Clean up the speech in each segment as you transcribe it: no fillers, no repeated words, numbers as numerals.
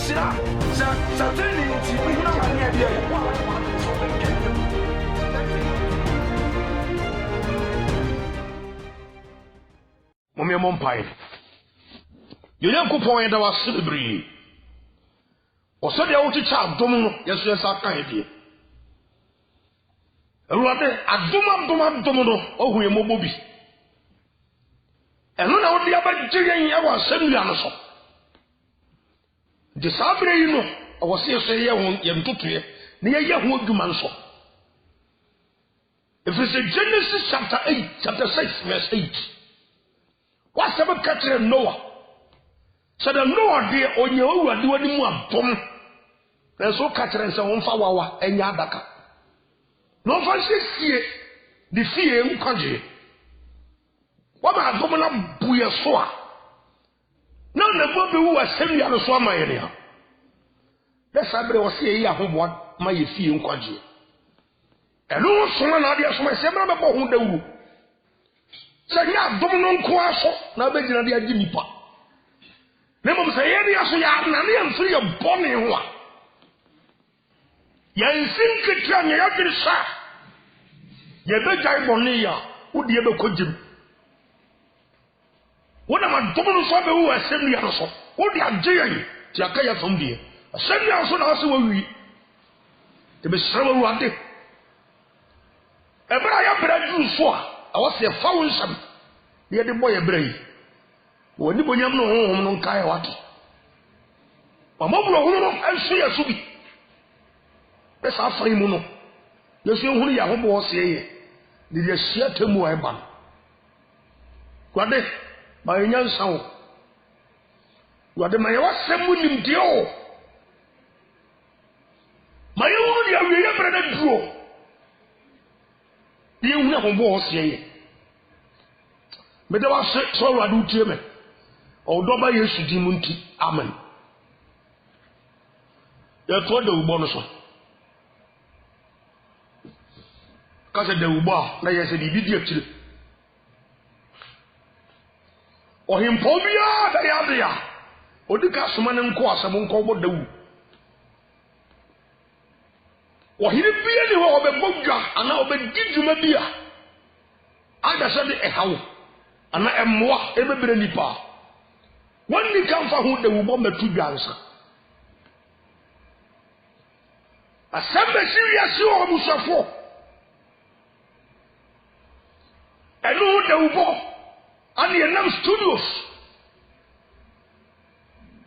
Sina, Saturday, you know, I'm here. Mommy, Mom Pie. You don't go point that was celebrity. Or so the old child, Domino, yes, I can't be. A Domino, oh, we are Mobi. And when I would be about Jillian, I was 7 years old. The Sabre, you know, I was here say, Yam Tutu, near Yahoo Dumanso. If it's a Genesis chapter 8, chapter 6, verse 8. What's ever catching Noah? So the Noah dear on your are doing more bomb. And so catching and so on Fawawa and Yadaka. No fancy see the fear in country. What about Domina Buyaswa? None of the people who are sending out of Swama area. That's why I was saying, I hope what my fear in country. And no one idea so my seven of who do. Say, yeah, Domino Quasso, now begging idea Jimmy Pop. Never say any as we are, and free of Bonnie one. Yan think it can you have to say. You bet I Bonia, would you ever could you? What am I Domino Sabe who has 7 years old? What they are doing? Jakaya from there. 7 years old also we. To be several one day. Ever I have been so. I was a fountain. Near the boy a brave. When the boy no home no kai what. Mamma and see a subi. That's our free mono. You see who you have was here. Did you see a temu eban? What day? My young son. What the my was seven in Dio. My own young brother drew. You never was here. But there was so I do to me. Although by yes, Dimunti, Amen. You told the bonus. Because the Uba, like I said, he did it. Or him Pobia, the other. Or the Casman and Quas among Cobo the Wu. Or he didn't be anywhere of a Boga, and now give you a beer. I just said a how. And I am more every nipa. When they come for who they will bomb the 2 answer. A seven serious you are Musafo. And who they will bomb. And the enough studios.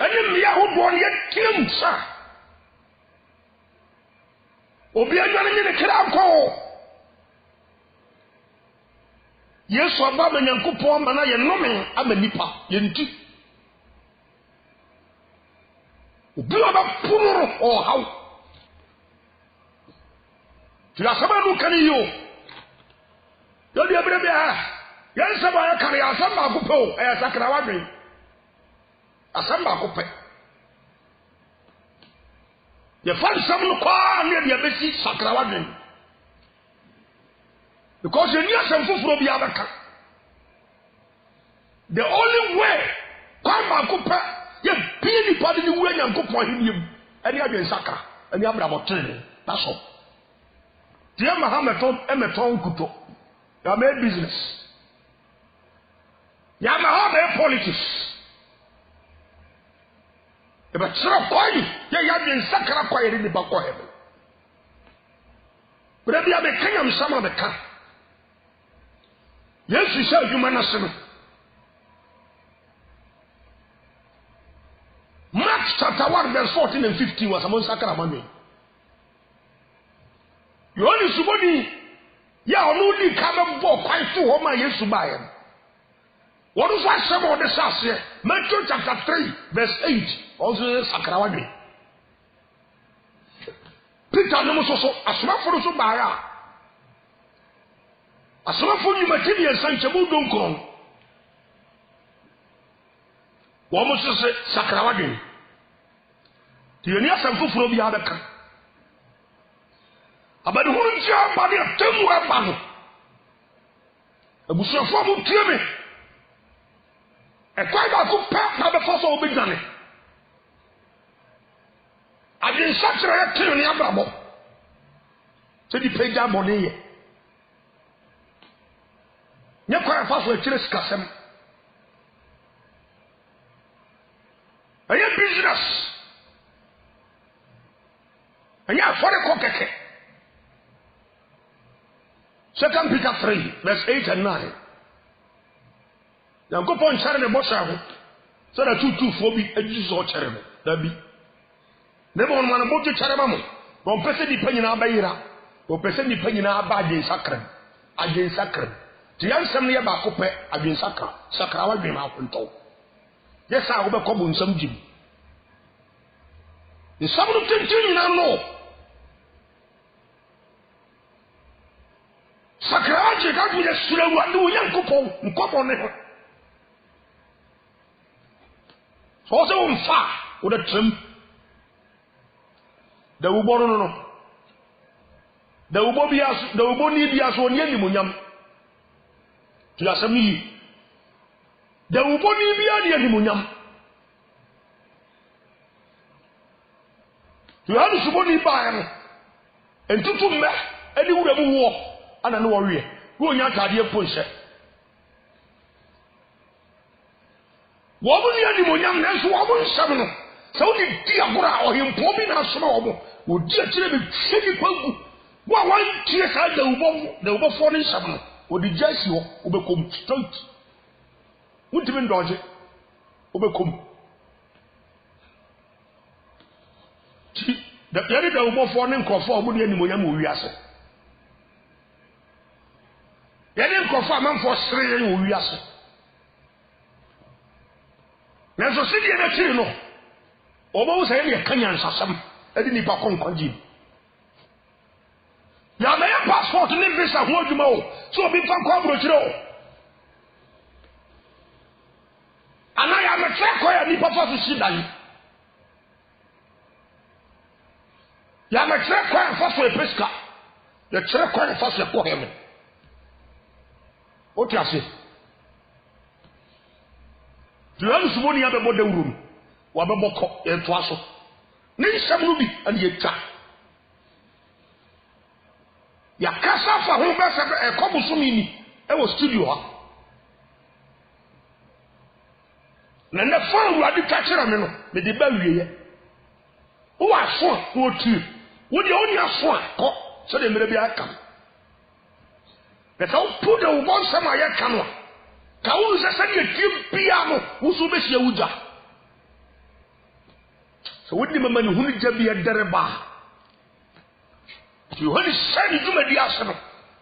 And then we are born yet killed, sir. Obia in the crowd call. Yes, Wababa Yankupon, and I am nomming, I'm a nipa, Yenti. Ubaba Puro or how? Tilasama can you? Don't you ever be asked? Yes, I carry a samba cupo, as a crawadi. A samba coupe. You find some car near the Bessie Sakrawadi. Because you need some food from the other car. The only way, come and coupe, you be the party the way and go for him, and you have been Saka, and you have about training. That's all. Dear Mohammed, Emeton Kuto, you have made business. You have made politics. If a trap coin, you have been Sakara quiet in the back of heaven. But if you have a king of some of the car, yes, you said you manage. Mark chapter 1, verse 14 and 15 was among Sacramento. You only somebody, yeah, only come up for quite two home, yes, to buy him. What is what some of the sass here? Matthew chapter 3, verse 8, also Sacramento. Peter, no more so, a small for the Subaya. A small for you, material, Sanchabu don't come. What must you say, Sacramento? Do you need some food from the other car? About who is your body of Temu Abano? A bush of form of Timmy. A quite a good path now the first of big money. adwen sakra ya tiri ne abrabo se di peja bone ye nya kwa fa so akire sikasem aye business anya afore ko keke. 2 Peter 3 verse 8 and 9. Yango pon chare ne bosha ho so da tutu fo bi agi so chare me da bi ne bon man mo je chare ba mo bon pese di panyina abayira o pese di panyina aba adwen sakra ti yansam ne ba ko pe adwen sakra wa dwen ma konto yesa wo be ko bu nsam jim ni sabu tintin na no sakra aje ka bi le sura wa do yankopon nkopon ne so se wo mfa wo da trim da wo bo no da wo bo biaso da wo bo ni biaso oni animonyam ti asam yi da wo bo ni bia ni animonyam ti hanu subo ni ba ya no entutu mme eni wura mu wo ana no wo wie wo nya tade ponhye wo bu ni animonyam na so wo bu nsam no so wo di agora ohimpo bi na so na wo wo di akire be twedi kwagu wo a wan tie sa da wo fo ni nsam no wo di jasi wo be kom straight wutimi ndoje wo be kom da yari da wo fo ni nkofo wo di animonyam wo wiase yari nkofo amanfo sere wo wiase na so sidi na tiri no obo wo say ne kanya nsasam edi ni pa konkonji ya na ya passport ni visa ho adwuma o so obi fa kwa brochire o ana ya me trek ya ni papa so sidai ya me trek kwa fa so epeska ya trek kwa fa so ko heme o ti ase tuan suboni ya bebo de wurum wa bebo ko e to aso ni nsam bi an ye twa ya kasa fa ho ba se e ko busumi ni e wo studio ha na fa ruade twa kire me no me de ba wieye wo wa so wo tu wo de oni aso ko so de mere bi aka beta wo pu de wo bon sama ya kanwa ka wo se se de bia mo wo so be hia wuja so wodi mama ni hunu jabi ya dereba ti honi sani duma di aseno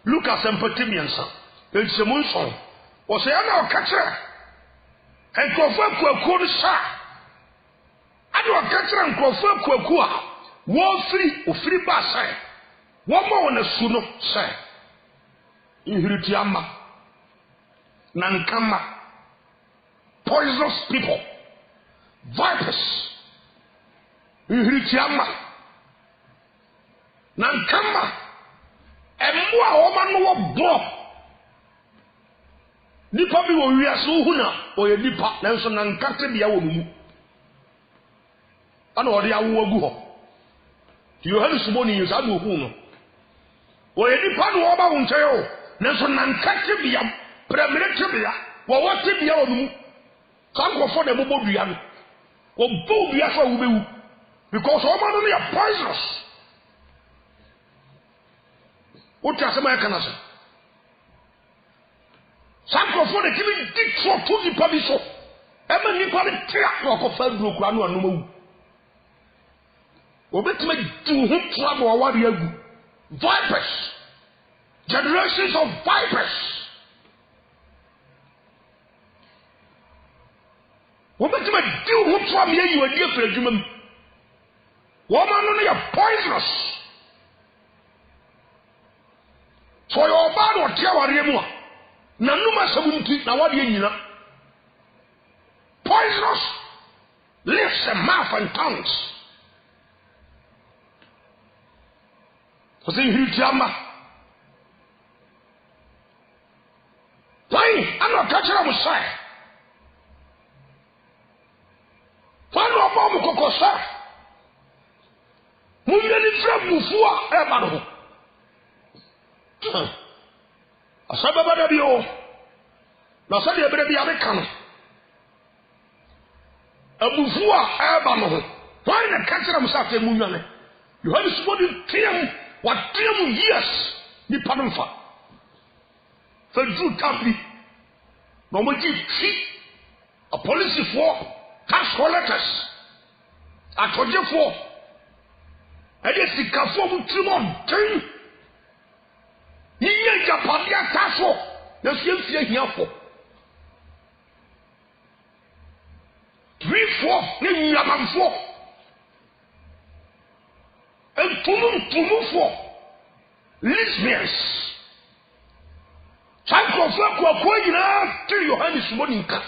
Lucas empatimiansa else munson o se ana o katra en kofo akuaku no sa ade o katra en kofo akuaku a wo ofiri ba sai wo mo wona su no sai ihiriti amma nankama poisonous people vipers ihiritiama nankama emwa oma no wo bo nipa bi wo wiaso huna oye nipa nanso nankate bia wo mu ana odi awo agu ho ti Yohane suboni yesa do hu no oye nipa no oba wo nkyeo nanso nankate bia premere bia wo wote bia wo mu sanko fo de bobo dua no wo bo dua so wo bewu because all man are poisonous. What you say, my cancer? Some for the killing dick for to the publisher. Emma Nippon track of a broke run on no move. Obet me do him trouble or what you vipers, generations of vipers. Obet me do him trouble you a dear for a human. Woman only are poisonous. For your bad or tear remo. Nanuma sabunti na wadi yina. Poisonous lips and mouth and tongues. So say Hiriama. Why? I'm not catching up with say. Why no bomb coco sir? Munyani fra bufua e ba no. Asaba da bio. Na so de bre bia be kan. Abufua e ba no. Why na catch them say munyane? You have somebody team what team years ni panumfa. So do tampi. No mo ji fi a police for tax collectors. Atojefo. Ede sikafo mu trimon tin. Yiye japadia taso. Na fiefie hiafo. Rifo ni nyamamfo. Entumumfo. Lesbians. Sankofo kwa nyina ti Yohane Sumoninka.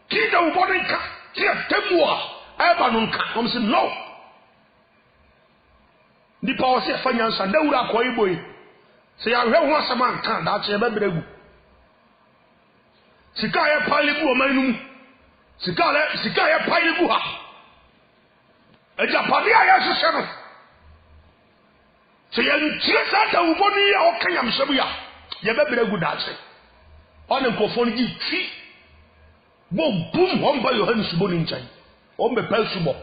Kida uboninka. Tia temua. Eba nunka. Om say no. Nipa o se fanyansa dawura kwa iboyi. Se ya hwe ho asama nka da che be bregu. Sika ya palibu o manum. Sika ya palibu ha. Eja padi aya hwehwe no. Se ya ntire sa da uboni ya o kanya mshebu ya. Ye be bregu da che. Ona nkofo ni twi. Bo bum homba Yohane Sumoninka. Ombe pelsubo.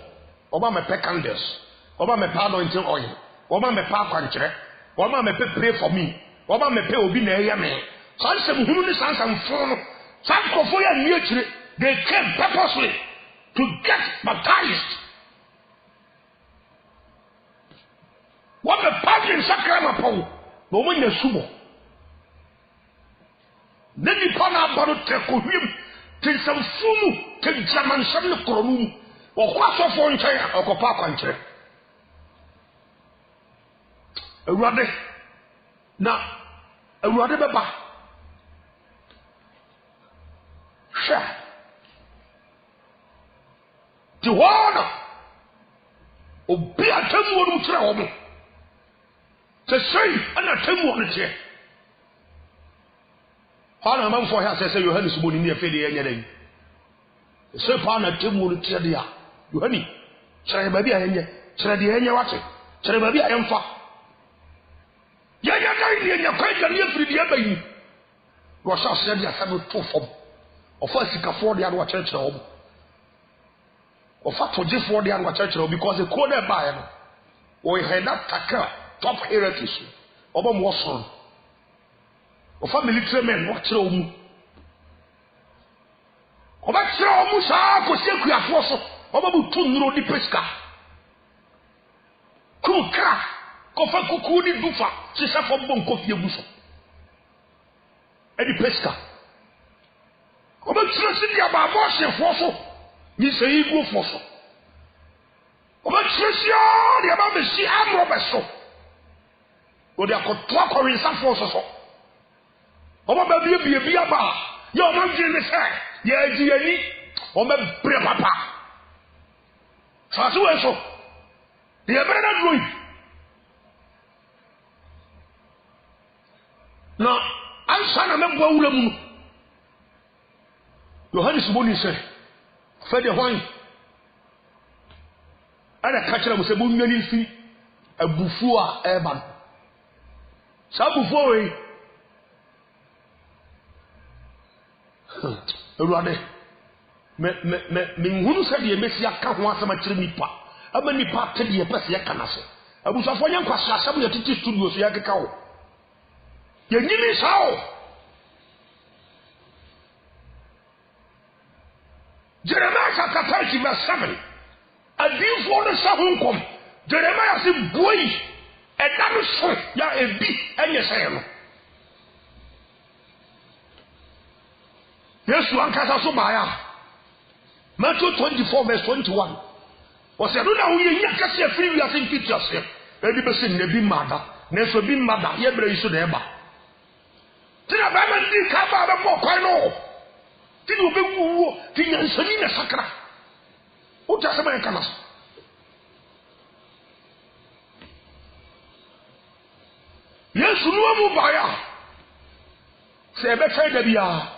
Oba me pe candles. Oba me pa anointing oil. Oba me pa kwankyere. Oba me pe pray for me. Oba me pe obi na eya me. Sansem hunu ni sansam fo no. Sankofo ya nie kire. They came purposely to get baptized. What the passion sakrama po. No mo nya subo. Neni pa na baro treko hwim. Tinsam fumu ke jaman sam kronu. Okwaso fo nchen okopa kwankyere. Ewurade na ewurade beba sha ti wana obi atamu wonu kire wo mo se sei ana tamu wonu kire wana man fo ha se Yohane Suboni ni efe de yenye den se pa na tamu wonu kire de ya Yohane kire ba bi a yenye kire de yenye wate kire ba bi a yemfa ya dai ni nya kwa ja ni efiri de abayi wo sha se de asabe to fom ofa sikafo de ado church wo ofa tojefo de ado church wo because the code by no we had that takra top hierarchy oba mo so ofa military men wo kire wo mu oba kire wo mu sa ko sekuafo so oba bu tu nuro di pesca kuka kofa kuku di dufa sisa fo bon kofi eguso edi pesca oba kire si dia ba bo sefo so ni se igu fo so oba kire si o dia ba be si amro be so o dia ko to akorin safo so oba ba bie aba ye o man gye ne se ye agi ani o me bre papa faso we so ye bre na droi na ansa na me bo wura mu Yohane Suboni se fa de hwan ana ka kira mu se bo nwani fi abufu a eba sa abufu we Ewurade me nhunu se de emesi aka ho asema kire nipa ama nipa te de pese ya kana se abusafo nya nkwasa asem ya titi studio so ya keka wo ye nyimi sawo Jeremiah chapter 30 verse 7 adifo no sahunkom Jeremiah se boy edam so ya ebi enye sey no Yesu ankasa so baya Matthew 24 verse 21 o se do na wo ye kase afiri wi ase mpitiase edi be se nabi mada na so bi mada ye bra yiso na eba tina ba ma ndi ka ba ba mo kwai no tina obe wuwo tina nsani na sakra o ta se ba kana Yesu no mu baya se be kai da biya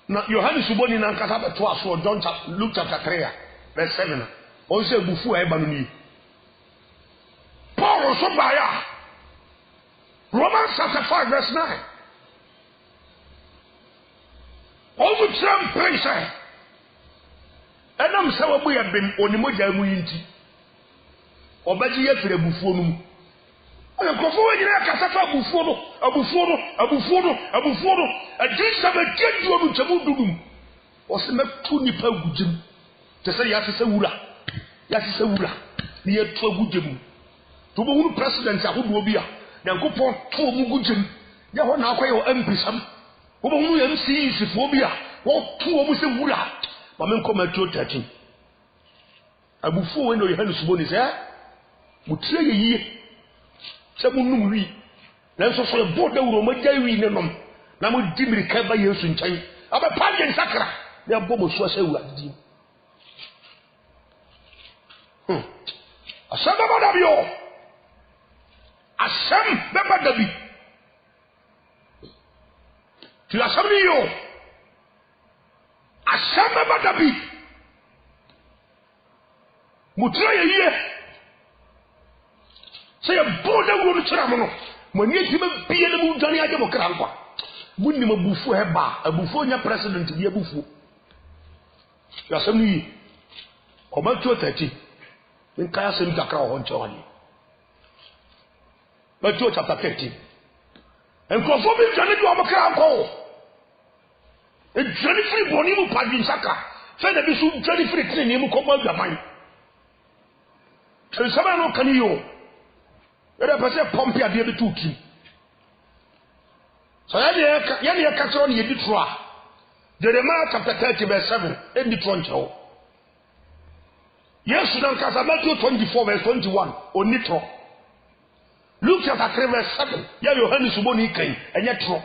na Yohane suboni na nkasa beto aso John Luke chapter 3 verse 7 on say bufu e ba no ni Paul so baya Romans chapter 5 verse 9 Ovu Trump praise enam se wabu ya bem onimoja mu yinti obaji ye fere bufuo no mu nkofo wanyina kasafa abufuo no adisa ba keduo no temu dudum osemetu nipa gudjem te se ya se wura ni yetu agudjem to bo hunu president ahodo bi a nyankopon to mu gudjem ya ho na akoye o MPsam wo bo hunu MC sifo bi a wo to mu se wura ma men koma to 13 abufuo we no Yohane suboni se mutire yeyi se munum wi nanso so bo da wuro magya wi ne nom na mo dimiri ka ba Yesu nkyai aba page nsakra na bo mo so se wura di asem ba da bio asem ba da bi tu asem ni yo asem ba da bi mutire yeyi say boda wuro chira mo no mo ni tima biye na mu dwane aje mo kra nkwa munni mabufu heba abufu nya president bi abufu ya sami koma 230 nka ya sami takra ho nchewani Matthew chapter 15 enkofo bi dwane bi o mo kra nkwa e dwane free boni mu padi nsaka fe na bi su dwane free tini ni mu ko ma gwaman se sama no kaniyo Ere pese pompe ade bi tutu. So ya catch on ye ditro. Jeremiah chapter 30 verse 7 en ditro ncho. Yes dan kasa Matthew 24 verse 21 onitro. Luke chapter 3 verse 7 ya Yohane suboni kan enye tro.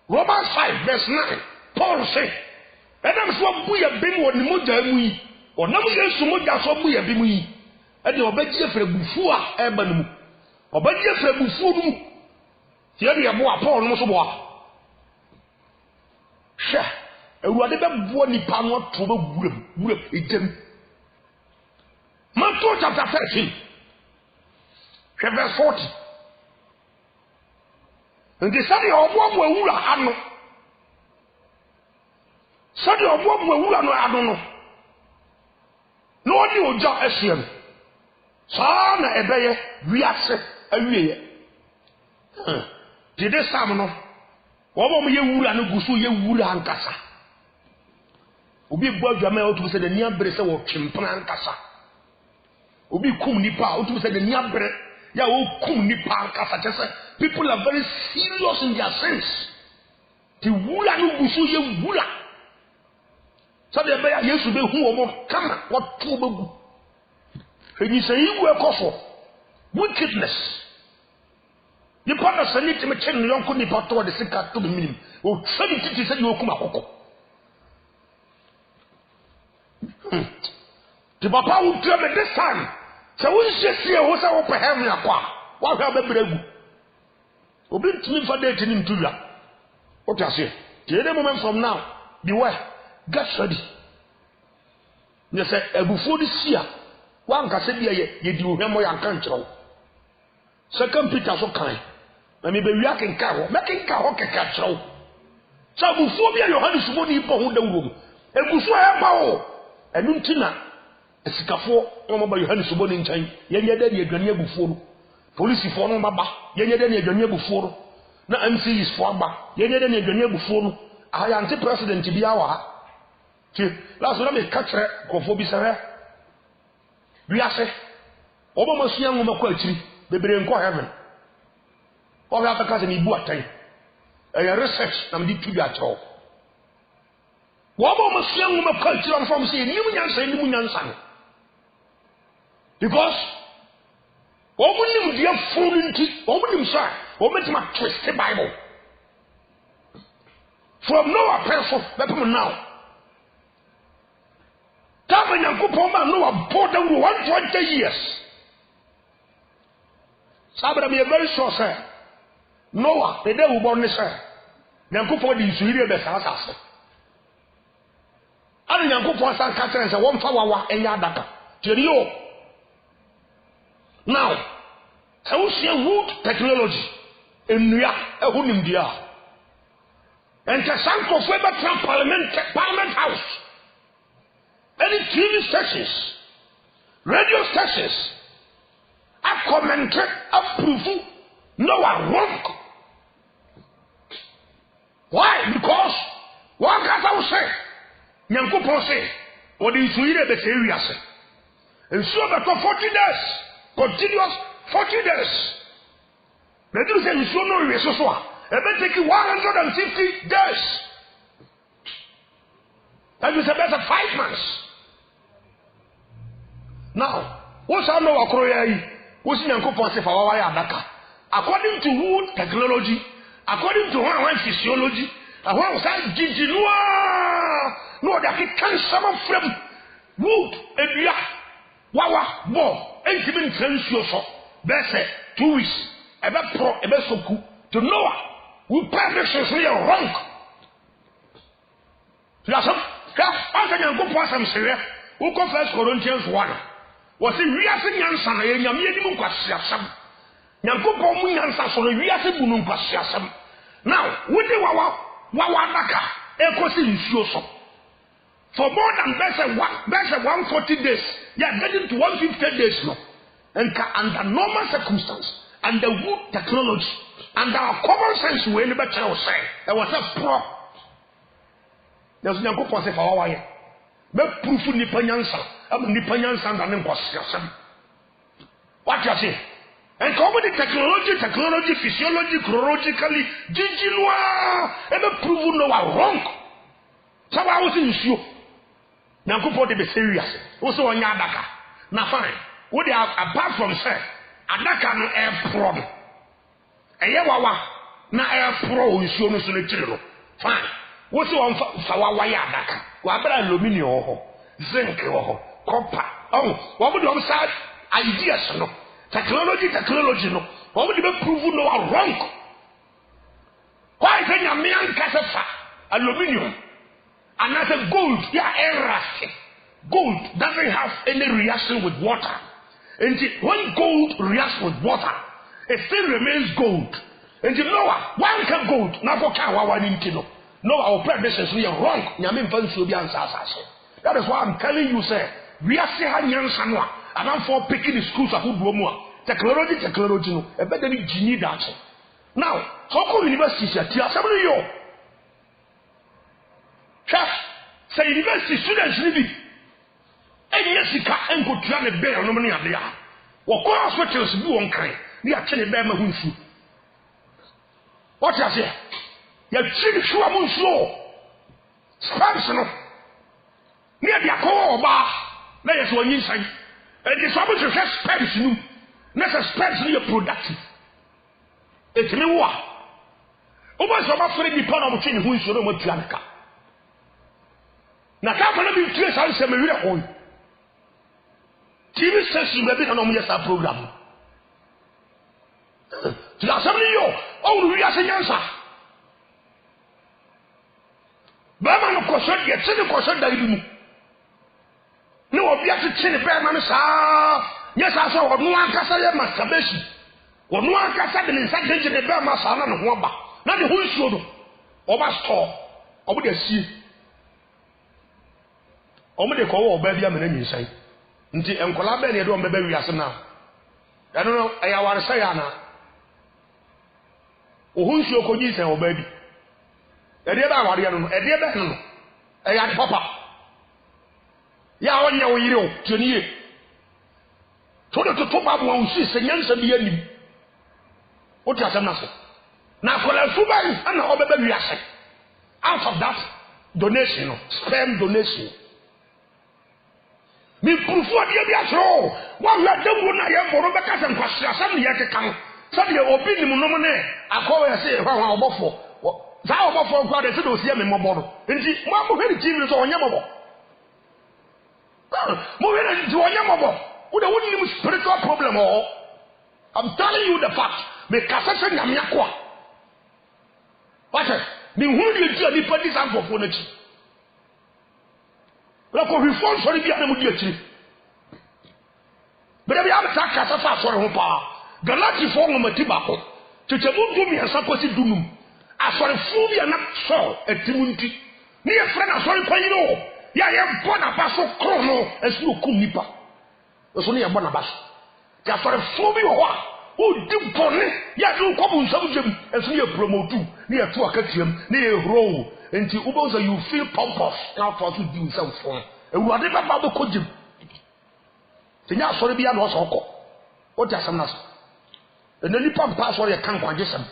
Romans 5 verse 9 Paul say Adam so bu ya bim woni moja mu yi. Onam Yesu moja so bu ya bim yi. Ede obaji efre bufu a eba no mu obaji efre bufu no mu tie de bo Paul no so bo a hwe ewuade be bo nipa no to be wuram ejem Matthew chapter 13 verse 40 ndi sadi obo ewura ano sadi obo ewura no ano no odi oja esiem Sana ebeye wiase awieye dede sam no wo bo mo ye wura no gusu ye wura ankasa obi bo adwama o tu se de nia bere se wo twempena ankasa obi kum nipa o tu se de nia bere ya wo kum nipa ankasa tese people are very serious in their sense ti wura no gusu ye wura sabe ebeye Yesu be hu wo mo kama wo to begu When you say you work off wickedness, you put a sanity machine, you couldn't put toward the sick to the minimum. Or 70 said you come a The papa would tell me this time. So we just see what's our heaven aqua. What have a bregu? Obi to me for dating him to you. What I say? Till the moment from now, beware, get ready. You say, a before this year. One can say, ye do him more and control. Second Peter so kind. I mean, we are in car, making car control. So before me, your hand is money for the room. And go so about a Nuntina, a Sicafo, on by your hand is money in time. Yen then you're going before. Police for no baba, yen then you're going before. No MC is for back, yen then you're going before. I am the president to be our. Last one, I catch her, go for Bissara. We are say, Obama Sian will quality, bebre nko heaven. All that because in Ibu time. A research nam di to that all. Obama Sian will quality on from saying, Nimunyan. Because Obunim dear fool into Obunim sir, Obunim twist the Bible. From Noah person, let me now. Tama Yankupoma Noah bought them 120 years. Sabra be very sure, sir. Noah, the day who born, sir. Yankupo di Suria Besasa. And Yankupon San Catherine said, one Fawawa and Yadaka. Jerio. Now, I will see wood technology in Nia, a Hunimdia. And the Sanko Weber Trump Parliament House. Any TV stations, radio stations, I commented, approve, no one wrong. Why? Because one can will say, Yankupon say, what is really the serious? And so that for 40 days, continuous 40 days. They do say you should know you so far. It may take you 150 days. That is about 5 months. Now, what's our no Akroya? What's in Yankupon say for our Adaka? According to wood technology, according to one physiology, I want to say, did you know that it can suffer from wood and yak, wawa, ball, and even transfer. That's 2 weeks. About pro, about soku. To Noah, we predictions we are wrong. That's some. After you go for some serious, we go 1 Corinthians 1. Was it we are saying answer? You are making question. You go for me answer. So we are saying question. Now, what do wawa naka? Ekosi isuoso. For more than 140 days, you are getting to 150 days now. And under normal circumstances, under wood technology, and our common sense, we never tell us there was a pro. There's no good for our way. But proof Nipanyansa, Nipanyansa, and then was what you say? And common technology, physiology, chronologically, Giginoa, ever prove no wrong. So I was in you. Now go for the serious. Also on Yadaka. Now fine. What they are apart from say, Adaka no air pro. Eyewawa na air pro is shown so the fine. What's on Fawawa Adaka? Wabra aluminium, zinc, copper. Oh, what would you say? Ideas no. Technology no. What would you prove no wrong? Why then your man casafa aluminium? Another gold, yeah, air gold doesn't have any reaction with water. And when gold reacts with water, it still remains gold. And you know what? One can gold, now for Kawa Nintino. No, our predecessors we are wrong. That is why I'm telling you, sir. We are saying Yansanwa, and I'm for picking the schools of Udwomua. Technology, no, a better genie that. Now, how come universities are here? Say university students living. And yes, you can't go to the bear no money. What hospitals do on kind? We are telling them who. What I say? You are sure I'm slow. Spamson. Near the core bar. There is one inside. And the trouble to have spams new. Not a spams productive. It's me what? Over some of the people of Chin who is your own Janaka. Now, can't believe you trace answer me real. TV station will be an omniasa program. To assembly you, oh, we are saying answer. Berman of course, yet send a question that you no obvious chin Berman, yes, I saw no one cassa masturbation. Or no one cassa the inside the Berman Sana and Wamba. Not the whole show. Or my store. Or would you see? Omo de ko baby am na nyinsai nti enkola be ne do mbebe wiase na I don't know I want to say ana ohunsu okonyi sen obabi e de ba ware no e de be no e ya papa ya onye wo yire o toniye to de to ba bo onsi se nyansa bi anim o ti asem na so na kola suban ana obebe wiase out of that donation sperm donation. Me proof what you be show. What you are doing na ye for Rebecca and Pastor some ye kan. Some ye obi ni no money. Akọ say wa obofo. Za obofo kwa de se do sie me mobo. Nti mo hwe TV so onye mobo. Mo hwe nti onye mobo. Wo de woni spiritual problem o. I'm telling you the fact. Me kasese nyame akwa. What? Me hu ni ti ani padi san fofo na chi. ko hwifo sori bia na mu di akiri bere bia meta kasa fa sori ho pa galati fo ngomati ba ko tete mu dum ya sakosi dunum asori fu bia na so etimu nti ni e fra na sori panyino ya ye bona ba so kro no esu okum nipa so ne ye bona ba so ya sori fu bi ho a o di bone ya do ko bu nsam jem esu ne promote ne ye to akatiam ne ye hro enti ubonza you feel pompous now for to do nsam fo ewurade ba ba ko jem tinya sori bia na o so ko o ti asam na so ena nipa mpa sori ye kan kwajesam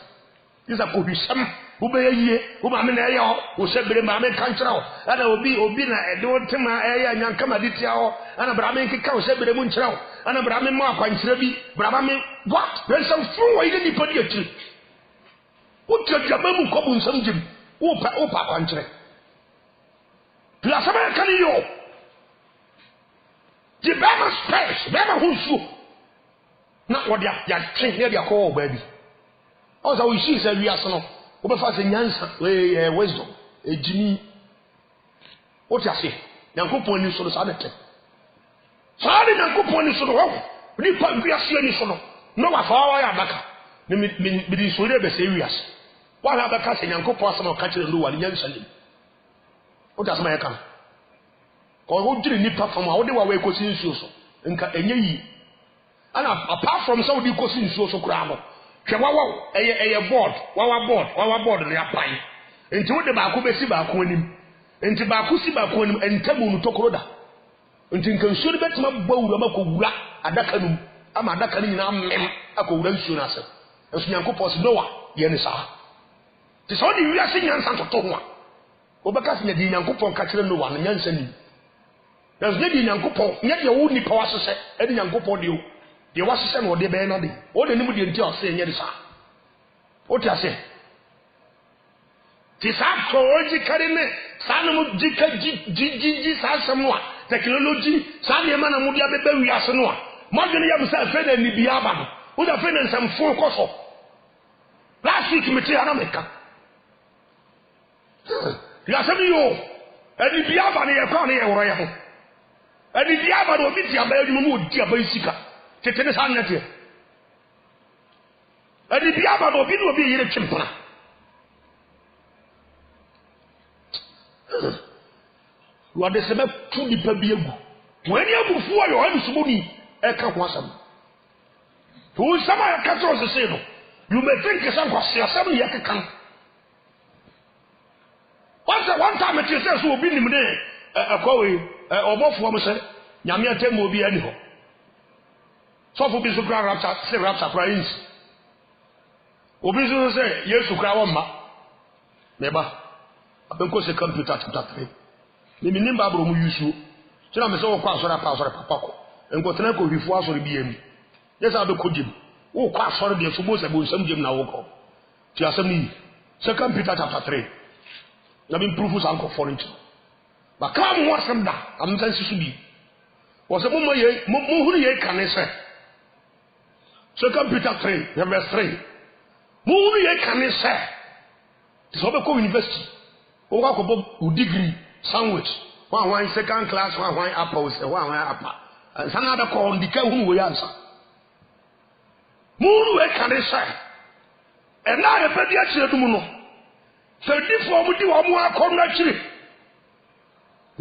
isa ko bisam ube yie o ma me na ye ho o se bere ma me kan kira ho ana obi na ede o tema eye anyanka ma ditia ho ana bra me nkeka o se bere mu nkira ho ana bra me ma kwankira bi bra me what there some through why ni padi akiri o tjaba mu ko bu nsam jim o pa kwankira pla sama kan yo di bema space bema hunsu na wodi ya twen ne dia ko ba bi o za o shi se wi asono o be fa se nyansa we wisdom ejimi o ti ase Nyankopon ni so no sa na te sa ni Nyankopon ni so no wo ni pa wi ase ni so no no wa fa wa ya baka ni mi di so re be se wi ase wa na baka se Nyankopon asama ka kire no wa ni nyansa ni o ta asama ya kan ko ho jiri ni pa fam a wo de wa we ko sin nsuo so nka enye yi ana apart from so di ko sin nsuo so kura no hwe wawo eye board ne apan enti wo de ba ko besi ba ko anim enti ba ko si ba ko anim entamu no tokoro da enti nkan nsuo de betima bawura makowura adaka num ama adaka ni nyina mem akowura nsuo na ase enso Nyankopon se Noah ye ne sa ti so di wiase nyansa toto ho a obaka se ne di Nyankopon ka kire Noah no nyansa ni enso ne di Nyankopon nye de wo nipa wasese e di Nyankopon de o de wasese no de be na de o de nimu de nti o se nye de sa o ti ase ti sa koji kare ne sa no mu jika ji sa samwa technology sa ne ma na mu bia be wi ase no a mo de ne ya bisa fe na ni bia ba no o da fe na nsam fo ko so last week me ti ana meka ya se mi yo eni bia ba ne ye kwa ne ye woro ye ho eni bia ba no bi ti aba yu mu di aba isika tete ne sa nete eni bia ba no bi no bi yire chimpana wade sebe tu di pa bi egu wani abufu ayo adu suboni e ka ho asam to sama ya ka to se no you may think some kwase asam ye ka kan one time it says so obi nim de akwawe obofo mo se nyame atem obi ani ho so for bi so kra rapture praise obi so say yesu kra wo ma meba abenko se computer chapter 3 ni nimba abro mu yusu tira me se wo kwa asore papa ko enko tena ko hwifo asore bi yam yesa be ko dim wo kwa asore bi so bo se bo nsam jem na wo ko ti asam ni second Peter chapter 3 na bin proof san ko foreign ba kam wo asam da am san sisu bi wo se mo ye mo huru ye kan se second Peter 3 verse 3 mo huru ye kan se ti so be ko university o ga ko bo degree sandwich one second class one apple say one apple sana da ko ndika hu wo yansa muru e kan say e na re pedi a chire dum no se di fo mu di wo mu akọ na chire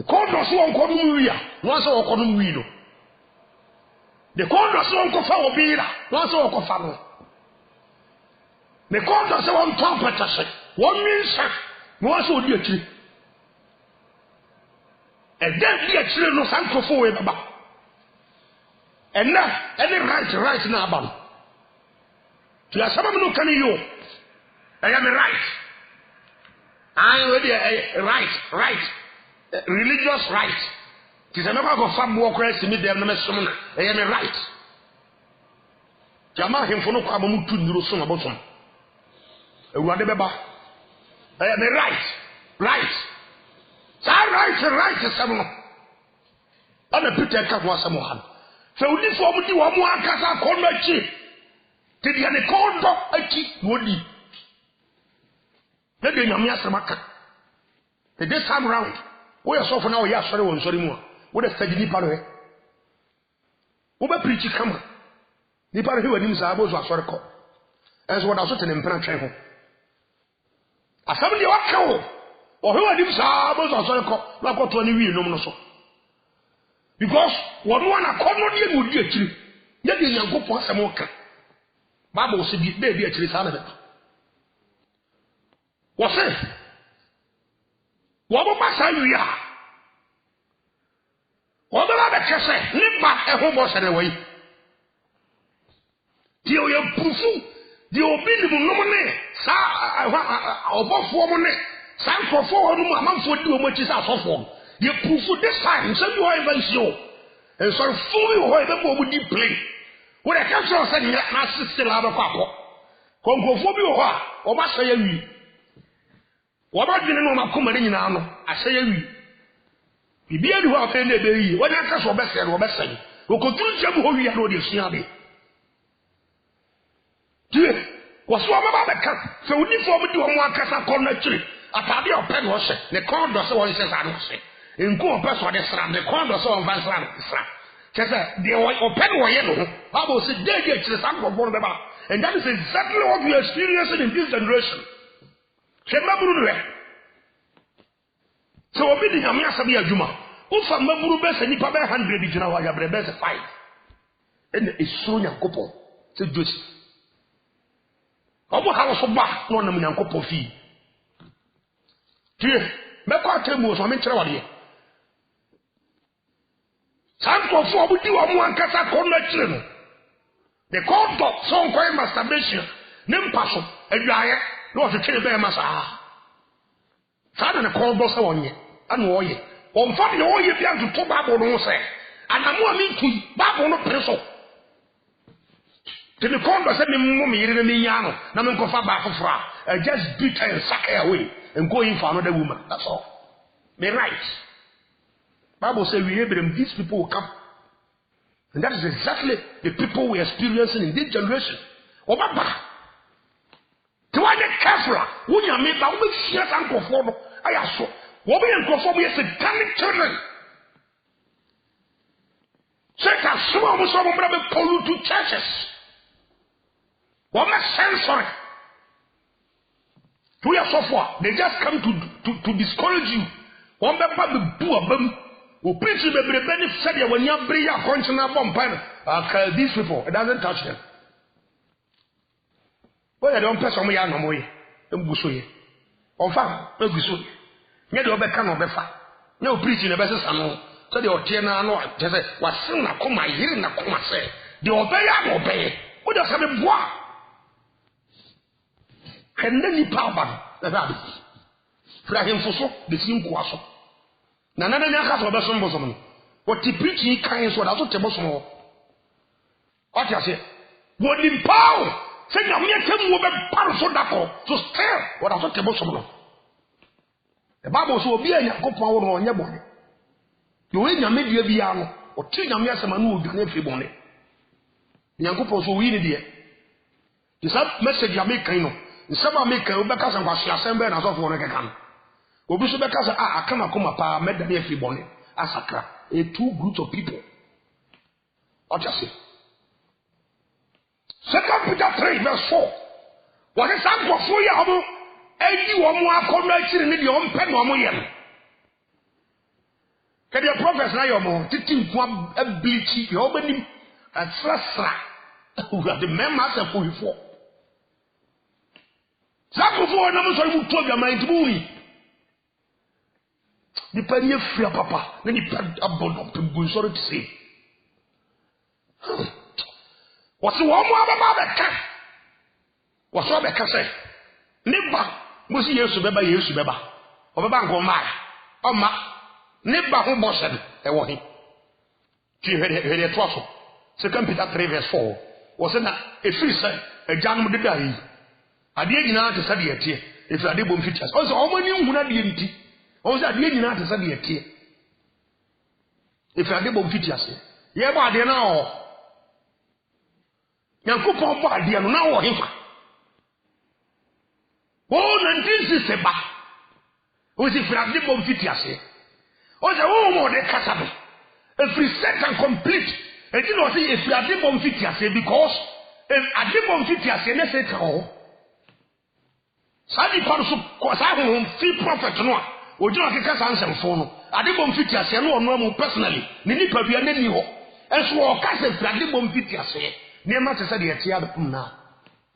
ko do so won ko dum wi a no so ko dum wi no de ko do so won ko fa obi ra no so ko fa no me ko do so won to pata se won mi sa no so di a chire and then the children no san kofo we baba and now any right na abam to ya sabam no kan you I am right I already right religious right tis another go fam wo kwesi mi dem na mesom na I am right jama hemfo no kwa mu tu ndiro so na bosom ewurade beba I am right right seven. Ana Peter ka ho asem han. Fe odi fo mu di wo mu akasa ko no achi. Te dia ne ko ndo achi wodi. Na de nyame asem aka. Te this time round we are so for now, we are sorry, one sorry more. What a study Nipano. Oba preach kama. Nipano who him Zabos was sorry call. As what I was in Prancho. A family of or who are him Zabos was sorry call, like what 20 years no so. Because what one a common would get you. Yet you go for some more. Bible said they be actually salad. What's it? What about you? What about the cassette? Live back a home was anyway. The Pufu, the obedient nominee, above 4 money, Sam for 4 months would do much is out of form. You Pufu this time, so you are even sure. And so fully whatever would you play. When I can't say, my sister, I have a papa. Congophobia, or my say, what about the name of Comadine? I say, we be able to have any day. What I can't best say, or best say, who could do jump who we are already seeing. Dear, was one about the cat, so we need for me to one casa corner tree. A party of pen was it, the corner so says I don't say. In go person the slam, the corner so on Van Slam. Just the open or yellow. Bible said, they get to the sound of one of them. And that is exactly what we are experiencing in this generation. So obedi nyame asabi adwuma ufa maburu be se nipa be 100 gina wa yabre be se 5 ene esuro nyankopon se Joseph obo hawo so ba no nam nyankopon fi tie me kwa temu so me kire wade sanko fo obudi wo mu ankasa ko na kire no the call dot so nko masturbation ne mpaso adwaye no so kire be masa sada na call dot so wonye anu oye on fa de oye bia to Bible no say anamu amintu Bible no preso te me call dot say me mo me yire me nya no na me nko fa ba fofra just beat and sack her away and go in for another woman. That's all. Me right. Bible says we Abraham, these people will come. And that is exactly the people we are experiencing in this generation. Obaba. To I get careful. When you make that we share and conform. I ask you. What we are conforming is satanic children. Satan, some of us are pollute to churches. What makes sense for it? 2 years so far, they just come to discourage you. One member the poor bum who preach the benefit when you bring your conscience upon these people, it doesn't touch them. Well, I don't pass on me no more. Don't go so here. On fire, no go so. Near the other can of the fire. No preaching the best son. So the Otiana no, just was soon a coma, hearing a coma say. The obey. What does have a bois? Can then power the rabbit. Frahim for so, the same quasso. Nana has of the Sombosom. What he preach he kind so that's what the bosom. What I say? What in power? Say, I'm here to move a parcel to stare what I thought the bosom. The Bible so be a good power on your body. You win your media piano or treat your Yasamanu with the nephew bonnet. Yanko so we need it. This message you make kind of. Some make a because of what assembly and as of one again. Obusu because I cannot come up made the nephew bonnet as a two groups of people. What you say? 2 Peter 3 verse 4. What is that for 4 years? And you are more corrected in your own pen or more. Can your prophets now your more? Titting one ability, your opening and slash who are the members of who you for. Before numbers of told your mind to move. The penny of free papa, then he packed a bond of people, sorry to say. What's the one more about that cat? What's all the cat say? Nibba, was years to Beba, years to Beba, or Bank or my, or ma, Nibba who bossed I want him. She heard a twaddle. 2 Peter 3 verse 4 was a free say, a John would die. I didn't know to study a tear if I did features. Also, how many would I be empty? Also, I didn't know to study a tear if I did features. Yeah, but I didn't know. Now, go for a idea now or him. Oh, and this is a back. Was if I did features. o say wo mo de kasa be if we set and complete e di no say if you are the bomb fit ase because if ade bomb fit ase na say ka ho sadi pa so ko sa ho fi prophet no a ojo ke kasa ansemfo no ade bomb fit ase no ono am personally ni nipa bia na ni ho enso o kasa fi ade bomb fit ase ne ma te say de etia na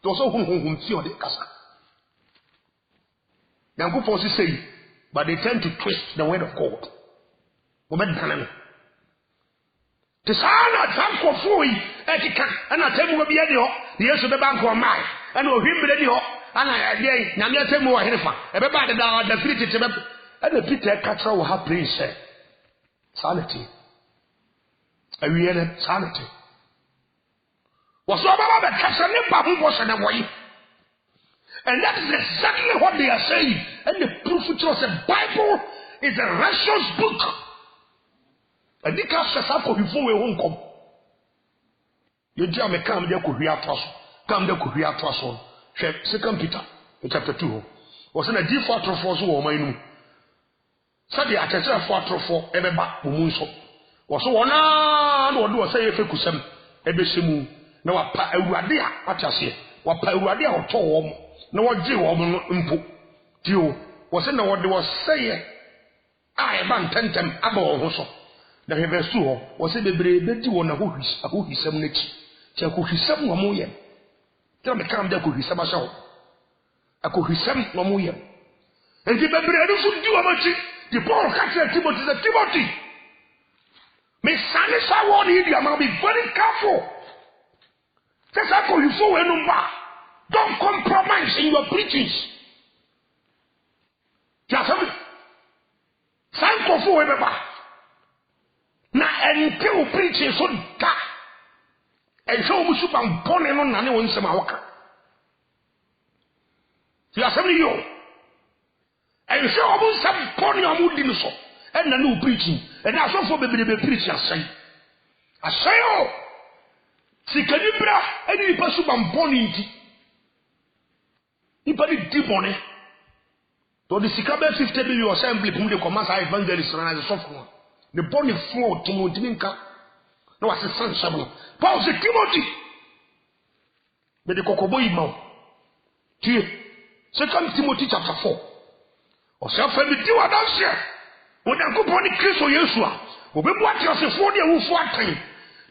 to so hu ti o de kasa Yangu forces say, but they tend to twist the word of God. The son of Tanko Fui, Etika, and I tell you, the yes of the bank or mine, and will him with any and I again, Nametemo or Henifa, everybody down the free to and the Peter Catra will have praise, sir. Sanity. A real sanity. Was no about the Casanapa who was an away. And that is exactly what they are saying. And the proof it was the Bible is a righteous book. And the cast says, "How before we won't come?" You jam a come there could be a trust. Come there could be a trust on. Second Peter, chapter 2. Was in a deep water for so or my Said the attachment for every back Mumunso. Was so one or do a say if you could send every simu. Now a radia at us here. What Paradia or Tom. No what Jew mpo Jew was in what they was saying. I ban tentem abo so. The reverso was a bebree on a who his some niche. Chaku his some moyen. Tell me come there could his some show. I could his some moyen. And the bebree should do a much. The Paul catcher Timothy the Timothy. Miss Sanisa warn you, I must be very careful. That's how you fool a number. Don't compromise in your preachings. Just thank you for whatever. Now, until preaching so dark, and so we should be born on any one Samawaka. You are something you. And so I will some pony on wood so, and a new preaching, and I saw for baby preaching. I say, oh, see, can you bring any person born in Ipadi dibone. To the Sikabe 50 million assembly from the commerce evangelist and as a sophomore. The body flow to Mutiminka. No, as a son, Samuel. Paul said, Timothy. But the Kokoboy mouth. Second Timothy chapter 4. Or self and the two are here. When I go upon the Christ or Yeshua, who be what you say for the who for time.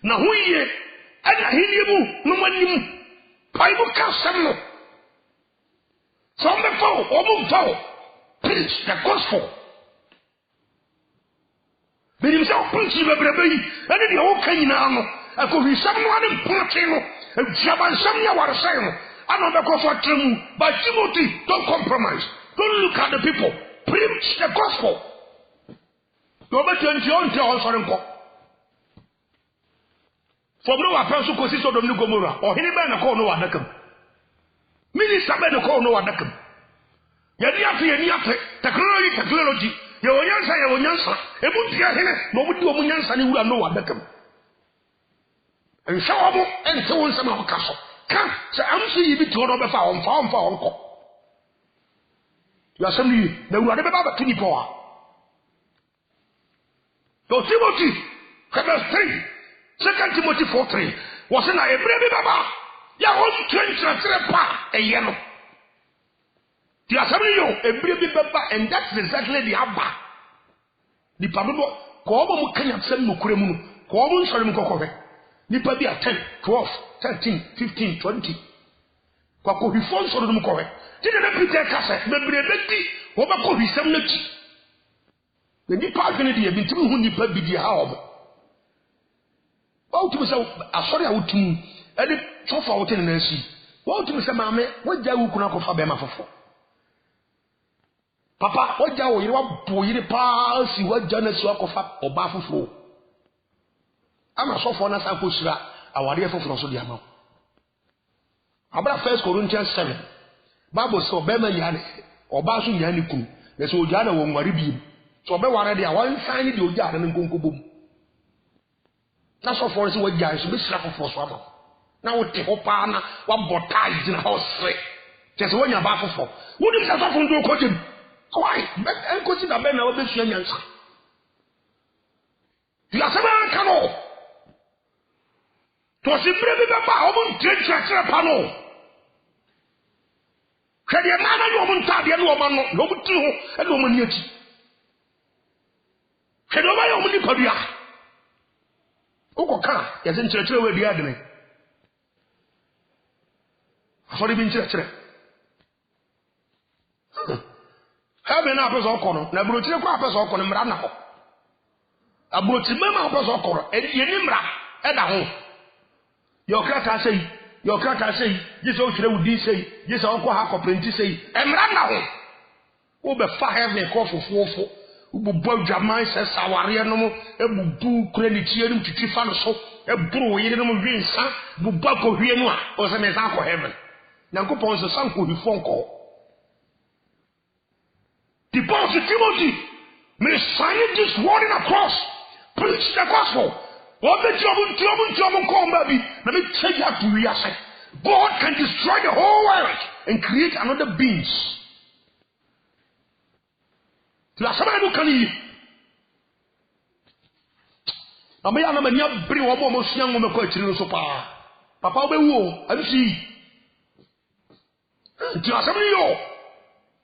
Now, who ye and a helium, no money. Bible cast some. From the foe, or foe, preach the gospel. But himself preaching the baby, and in the old Canaan, I could be someone in Portino, and Jaban Samia was saying, I know the gospel to but Timothy, don't compromise. Don't look at the people. Preach the gospel. Go back to John Tell from no person consists of the new Gomorrah, or any man call no one. Minister ben ko no wadakam ya dia afi technology ya onyansa ebu tia hene no mu di omunyansa ne wura no wadakam en shawo en se won sama kaso kan se amsu yi bi to no be fa on ko ya samni na wura de be ba tuni po a to Timothy chapter 3 2 Timothy 4:3 was na ebrebe baba ya won 23 pa eyeno ti asabri yo ebrebe baba and that's exactly the abba ni padodo ko obo mu kanya tsem no kuremu no ko obo nsore mu kokowe ni pa bi a 10 12 13 15 20 kwa ko hifo nsore mu kokowe ti de Peter kasa bebrebe di wo ba ko hisam na ki ni pa gene de bi ntim hu ni pa bi di ha obo o tu so asore a wotum edi sofa wote na nsi wo tu se maame wagya wo kuna ko fa be ma fofo papa wagya wo yire wa bo yire pa si wagya na si akofa oba fofo ama sofo na sa ko sira awade fofo so dia ma abra 1 Corinthians 7 Bible so be ma ya ne oba so ya ne kun na so ogya na wo nware bi so be ware dia wan san ni de ogya na nkonko bom na sofo so wagya so be sira fofo so ama na wote hopa na wabotai na hosre tese wonya ba fofo wodi se sofo ndo ko jem why enko si da be na obesua nyansa was in Brady Baba, woman, Trencher Pano. Can you man and woman, Tadia, woman, no two, and woman yet? Can you buy woman Padia? Oka, yes, in church with the enemy. I've already been church. Having apples or corner, Nabuti Papas or corner, Mranaho. A Butimama apples or corner, and Yenimra, and a home. Your crata say, this old would say, this uncle Hako Plenty say, and Mranaho. Over fire have a cough of woeful. Ubu Jamai says, Sawariano, a Bubu credit here to Tifano so, a brew in the green sun, Bubako Vienna, or some example heaven. Now go upon the sun who phone call. Deposit Timothy, may sign this warning across, preach the gospel. What the job call baby, let me tell you how to react. God can destroy the whole world and create another beings. Somebody who can eat. I may have a bring one almost young woman quite so far. Papa will be war and see. Somebody,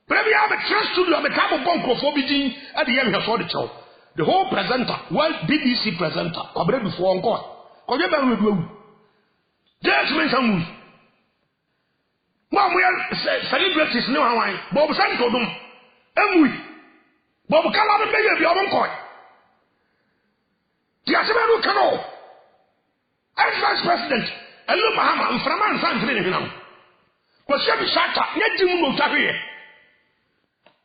maybe I have a chance to do a couple bunker for being at the end of the show. The whole presenter, world BBC presenter, I read before encore. Because you better do. Just when some we are celebrities no Hawaii, Bob Santo them, and we. Bob Calabria may be our coin. The Asamanu Cano, as vice president, and look Mahama and Framan Sanfrinam. Was Shabby Sata, yet you know Tavi.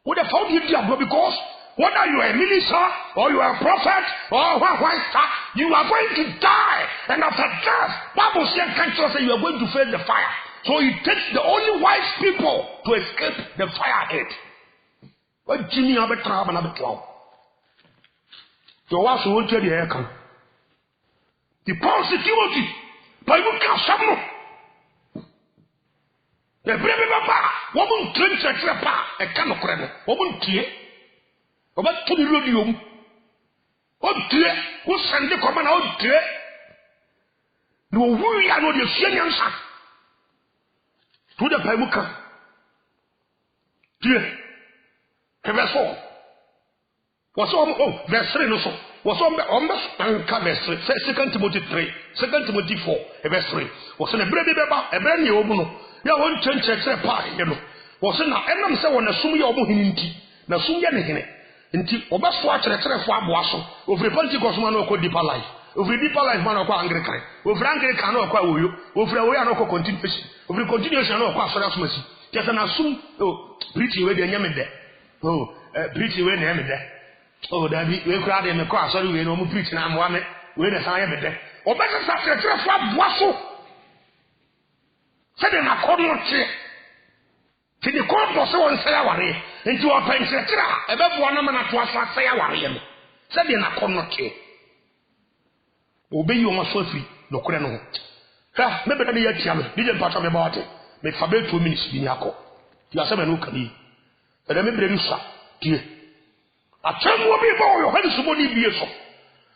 Would have found you because whether you are a minister or you are a prophet or one star, you are going to die. And after death, Bible says can't say you are going to face the fire. So it takes the only wise people to escape the fire head. What Jimmy have a trouble and a cloud. Your wife will tell the air come. The positivity, but you can't some. The baby papa, woman drinks a trapper, a can of credit, woman tear. About to the rodium. Oh dear, who send the common out dear? No worry, I know the senior son. To the Pamuka. Dear, verse 4. Was on verse 3 also. Was on verse 3. 2 Timothy 3. 2 Timothy 4. Verse 3. Was in a brand new woman. You won't change a part, you know. Was in a enam say on a sumi or muhinti. Na sumya nehine. Inti obaswa chere fo aboaso. Over Pentecost man no deeper life. Over deeper life man no Anglican. Over Anglican no kwa oyo. Over we no continuation. Over continuation no kwa asori asomasi. Just na sum preaching we dey nyame de. Preaching we na me de. Dabi we kura de me kwa asori we no mu preach na amwa me. We na san me de. Obasa chere fo aboaso. Say na kono che. Ti de kono so won say aware. Enti o pensetira ebebo na mana to asa say aware no. Say de na kono che. Obeyi o maso afi no kore no. Ha me be na ya tia me. Dije mpacha me bawate. Me fa be 2 minutes bi nyako. Ti asema no kani. E de me bre nusa. Tie. Atemu obi bo yo hadi subo ni bie so.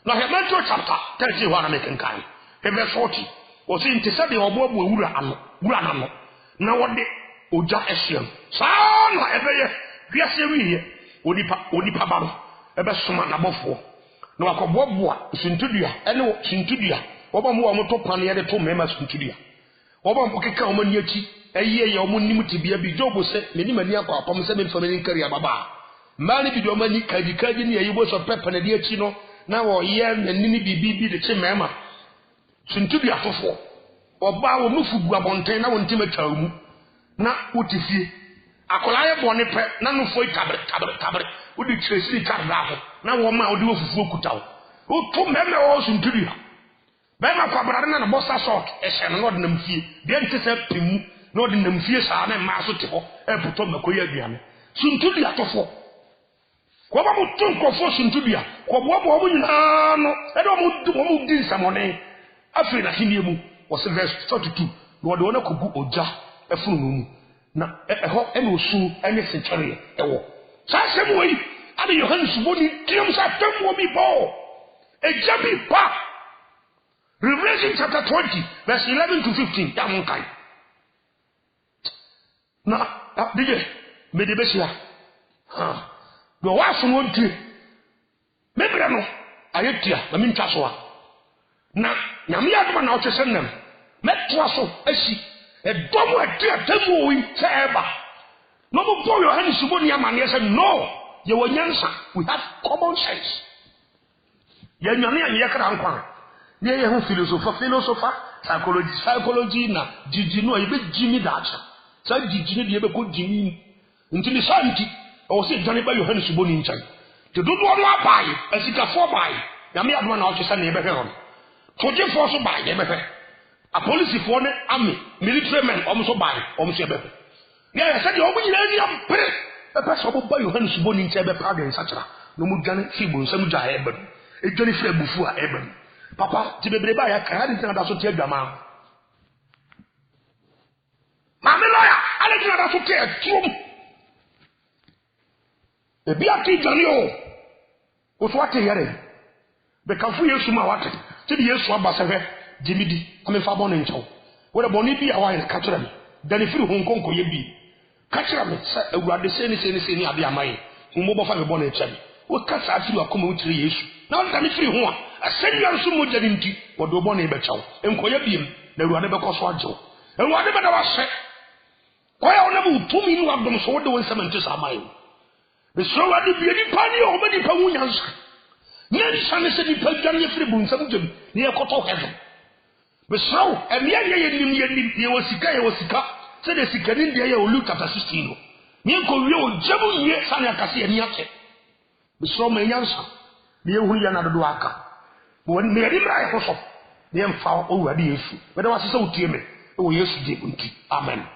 Na Hebrew chapter 30 ho na me kenkan. Verse 40. O si ntisa de obo abu wura ano. Wura nano. Na wode oja esiem. Saa na ebeye wiase wiye. Onipa ba no. Ebe soma na bofo. Na wakoboboa sintudua ene sintudua. Oba mo wa to pane ye de to mema sintudua. Oba mo keka o mani achi. Eyiye ye o mo nim tibia bi Job se meni mani akwa apam se me family nkari ababa. Mani bi do mani kaji ni ayibo so pepa na di achi no. Na wo ye nani bibi de che mema. Sintudua fofo. Oba wo mufu bu abonten na wonti matwa mu na wotifie akola ye bone pe na no foi kabre wodi tresi karda ho na wo ma wodi wofufu okutawo wo to meme wo sintudua be ma kwabrade na bossa sort e hye no de nam fie de nte se pimu no de nam fie saa na ma so te ho e puto makoyi aduane sintudua tofo ko ba mu tun ko fo sintudua ko bo mo nyina no e do mo di nsamone afri na hinie mu was verse 42 no de wona kogu oja efunu mu na eho ene osu ene senchare ewo sa semu yi ade Yohane suboni tiam sa temu bi bo eja bi pa Revelation chapter 20, verse 11 to 15. Yamunkai. Na, DJ, me de besia. The wife won't do. Maybe I know. Ayetia, na min twaso a. Na, nyame adoma na ochese nam. Metwa so asi. Edomo atia tamu wi seba. No mo boy your hand suboni amane say no. Ye wonyansa. We have common sense. Ye nyame anye kra nkwa. Ye hu philosopher, psychology na jiji no ye be jimi dacha. Sa jiji ne ye be ko jimi. Nti ni santi. O se dane ba your hand suboni nchan. Te dodo no abai, asika fo bai. Nyame adoma na ochese na ye be hwe hon. Toje fo so bai ye be hwe. A police for ne army, military men, almost by almost a baby. Yeah, I said, you're winning any of it. A person who buy your hands born in Tebe Praga and Satra. No more Janet Fibu, some Jaeben. A Johnny Fred Bufua Eben. Papa, Tibeba, I can't tell us to tell your mom. Mamma lawyer, I don't know how to tell true. The BRT Johnny was what they hearing. Because we used to my water. To the years for Jimmy D, I'm a fabon in chow. What a bonnie a wine catcher me. Then if you Hong Kong, you be. Catcher me, sir, we are the same Abia Mai, who mobile for a bonnet cherry. What cats are you a common 3 years? Now tell me free one. I send you so much into what do bonnet bechow, and Koya beam, they will never cost one joe. And whatever I was said, why I never 2 million of them so the one cemeteries are mine. The slow at the beauty party or many Pawunians. Nearly Sunday said the Pelgani free boon, some near Koto heaven. But so, and ye was sika, said the Sikanin de Luke chapter 16. Nianko Rio, Jabu, ye, Sanya Cassia, Niake. But so many answer, the Uyana Duaka. When Mary Rai Hosso, the Emfow over the issue. But I was so timid, oh, yes, Amen.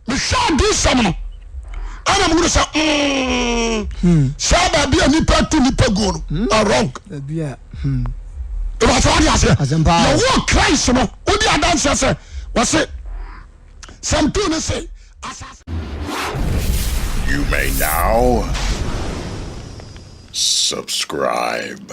Michelle do some. I'm going to say, Saba be a nipper to nipper go. Wrong. Yeah. It was all you said. The word Christ, no. What the answer say? Was it? Some people say, you may now subscribe.